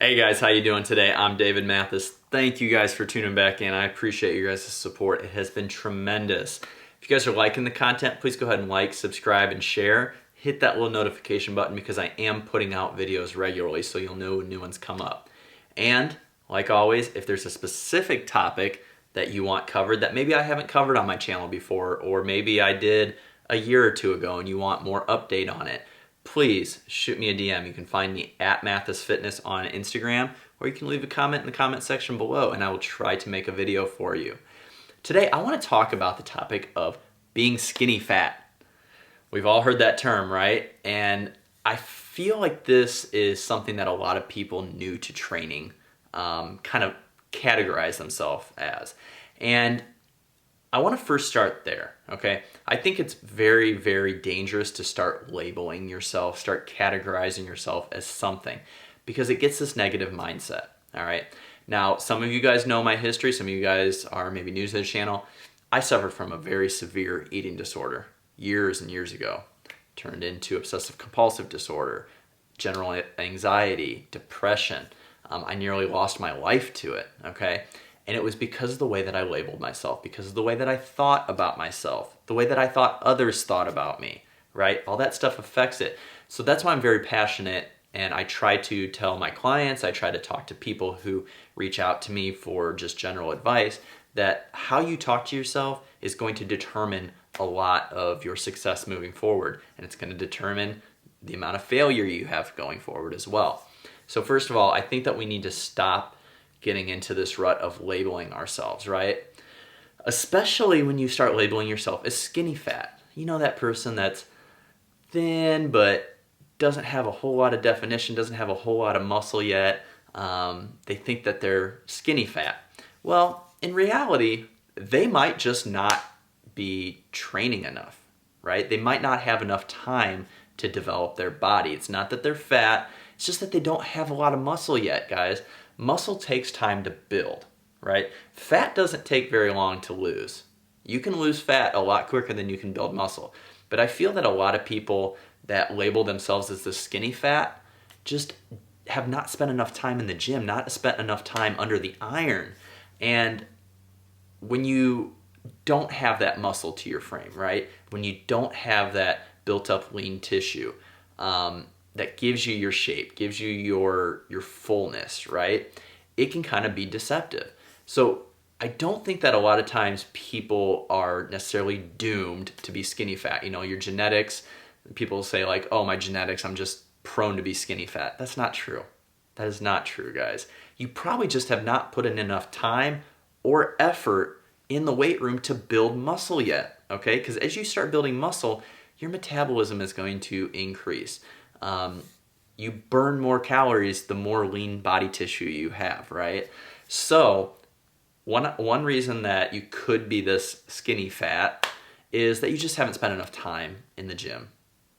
Hey guys, how you doing today? I'm David Mathis. Thank you guys for tuning back in. I appreciate you guys' support. It has been tremendous. If you guys are liking the content, please go ahead and like, subscribe, and share. Hit that little notification button because I am putting out videos regularly so you'll know when new ones come up. And like always, if there's a specific topic that you want covered that maybe I haven't covered on my channel before, or maybe I did a year or two ago and you want more update on it, please shoot me a DM. You can find me at Mathis Fitness on Instagram, or you can leave a comment in the comment section below and I will try to make a video for you. Today, I want to talk about the topic of being skinny fat. We've all heard that term, right? And I feel like this is something that a lot of people new to training kind of categorize themselves as. And I want to first start there, okay? I think it's very, very dangerous to start labeling yourself, start categorizing yourself as something, because it gets this negative mindset, all right? Now, some of you guys know my history. Some of you guys are maybe new to the channel. I suffered from a very severe eating disorder years and years ago. Turned into obsessive compulsive disorder, general anxiety, depression. I nearly lost my life to it, okay? And it was because of the way that I labeled myself, because of the way that I thought about myself, the way that I thought others thought about me, right? All that stuff affects it. So that's why I'm very passionate, and I try to tell my clients, I try to talk to people who reach out to me for just general advice, that how you talk to yourself is going to determine a lot of your success moving forward, and it's going to determine the amount of failure you have going forward as well. So first of all, I think that we need to stop getting into this rut of labeling ourselves, right? Especially when you start labeling yourself as skinny fat. You know, that person that's thin but doesn't have a whole lot of definition, doesn't have a whole lot of muscle yet. They think that they're skinny fat. Well, in reality, they might just not be training enough, right? They might not have enough time to develop their body. It's not that they're fat, it's just that they don't have a lot of muscle yet, guys. Muscle takes time to build, right? Fat doesn't take very long to lose. You can lose fat a lot quicker than you can build muscle. But I feel that a lot of people that label themselves as the skinny fat just have not spent enough time in the gym, not spent enough time under the iron. And when you don't have that muscle to your frame, right? When you don't have that built up lean tissue, that gives you your shape, gives you your fullness, right? It can kind of be deceptive. So I don't think that a lot of times people are necessarily doomed to be skinny fat. You know, your genetics, people say like, oh, my genetics, I'm just prone to be skinny fat. That's not true. That is not true, guys. You probably just have not put in enough time or effort in the weight room to build muscle yet, okay? Because as you start building muscle, your metabolism is going to increase. You burn more calories the more lean body tissue you have, right? So one reason that you could be this skinny fat is that you just haven't spent enough time in the gym,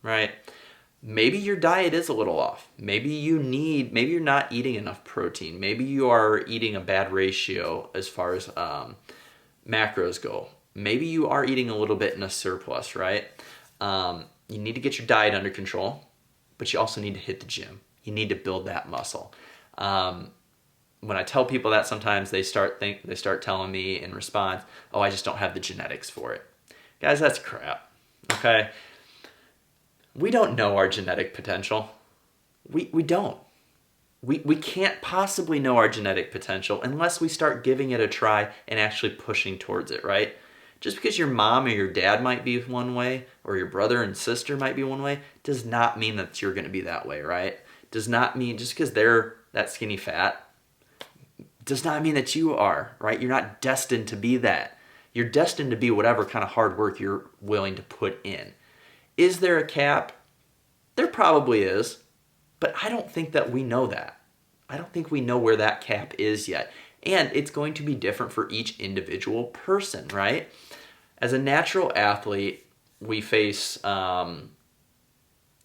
right? Maybe your diet is a little off. Maybe you're not eating enough protein. Maybe you are eating a bad ratio as far as macros go. Maybe you are eating a little bit in a surplus, right? You need to get your diet under control, but you also need to hit the gym. You need to build that muscle. When I tell people that, sometimes they start telling me in response, "Oh, I just don't have the genetics for it." Guys, that's crap. Okay? We don't know our genetic potential. We don't. We can't possibly know our genetic potential unless we start giving it a try and actually pushing towards it, right? Just because your mom or your dad might be one way, or your brother and sister might be one way, does not mean that you're going to be that way, right? Does not mean just because they're that skinny fat, does not mean that you are, right? You're not destined to be that. You're destined to be whatever kind of hard work you're willing to put in. Is there a cap? There probably is, but I don't think that we know that. I don't think we know where that cap is yet. And it's going to be different for each individual person, right? As a natural athlete, we face, I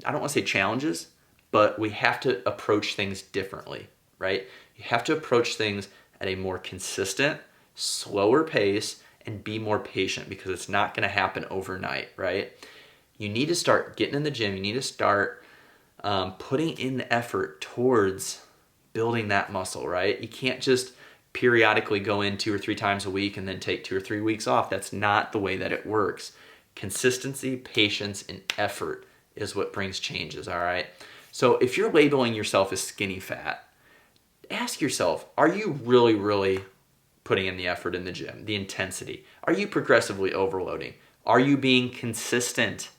don't want to say challenges, but we have to approach things differently, right? You have to approach things at a more consistent, slower pace and be more patient because it's not going to happen overnight, right? You need to start getting in the gym. You need to start putting in the effort towards building that muscle, right? You can't just periodically go in 2 or 3 times a week and then take 2 or 3 weeks off. That's not the way that it works. Consistency, patience, and effort is what brings changes, all right? So if you're labeling yourself as skinny fat, ask yourself, are you really, really putting in the effort in the gym, the intensity? Are you progressively overloading? Are you being consistent,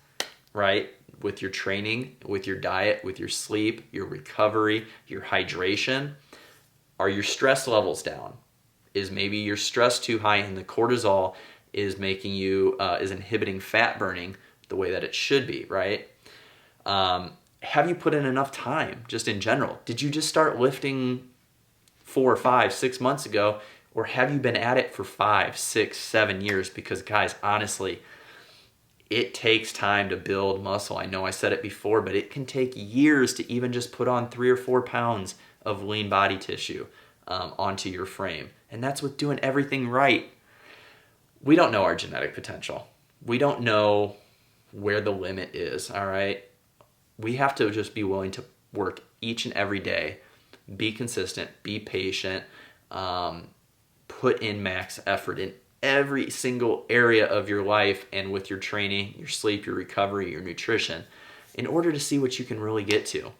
right? With your training, with your diet, with your sleep, your recovery, your hydration? Are your stress levels down? Is maybe your stress too high and the cortisol is making you, is inhibiting fat burning the way that it should be, right? Have you put in enough time just in general? Did you just start lifting 4 or 5, 6 months ago? Or have you been at it for 5, 6, 7 years? Because guys, honestly, it takes time to build muscle. I know I said it before, but it can take years to even just put on 3 or 4 pounds of lean body tissue onto your frame. And that's with doing everything right. We don't know our genetic potential. We don't know where the limit is, all right? We have to just be willing to work each and every day, be consistent, be patient, put in max effort in every single area of your life and with your training, your sleep, your recovery, your nutrition, in order to see what you can really get to.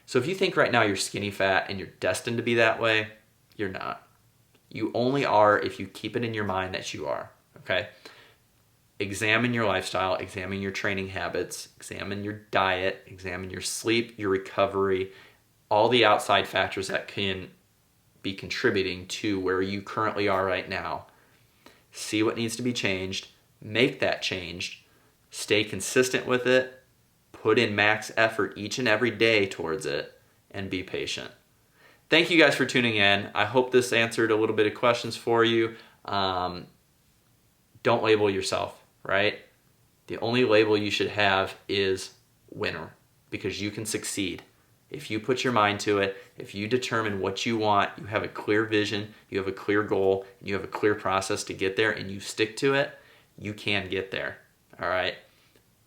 So if you think right now you're skinny fat and you're destined to be that way, you're not. You only are if you keep it in your mind that you are, okay? Examine your lifestyle, examine your training habits, examine your diet, examine your sleep, your recovery, all the outside factors that can be contributing to where you currently are right now. See what needs to be changed, make that change, stay consistent with it, put in max effort each and every day towards it, and be patient. Thank you guys for tuning in. I hope this answered a little bit of questions for you. Don't label yourself, right? The only label you should have is winner, because you can succeed. If you put your mind to it, if you determine what you want, you have a clear vision, you have a clear goal, and you have a clear process to get there, and you stick to it, you can get there, all right?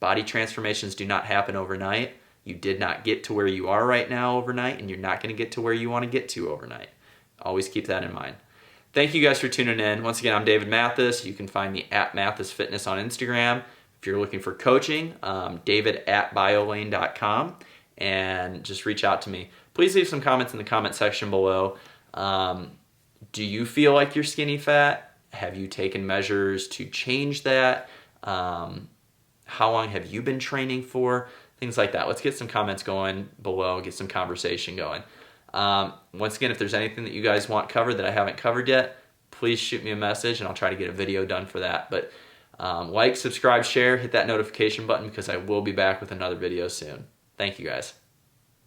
Body transformations do not happen overnight. You did not get to where you are right now overnight, and you're not going to get to where you want to get to overnight. Always keep that in mind. Thank you guys for tuning in. Once again, I'm David Mathis. You can find me at Mathis Fitness on Instagram. If you're looking for coaching, david@biolane.com. And just reach out to me. Please leave some comments in the comment section below. Do you feel like you're skinny fat? Have you taken measures to change that? How long have you been training for? Things like that. Let's get some comments going below, get some conversation going. Once again, if there's anything that you guys want covered that I haven't covered yet, please shoot me a message and I'll try to get a video done for that. But like, subscribe, share, hit that notification button because I will be back with another video soon. Thank you guys.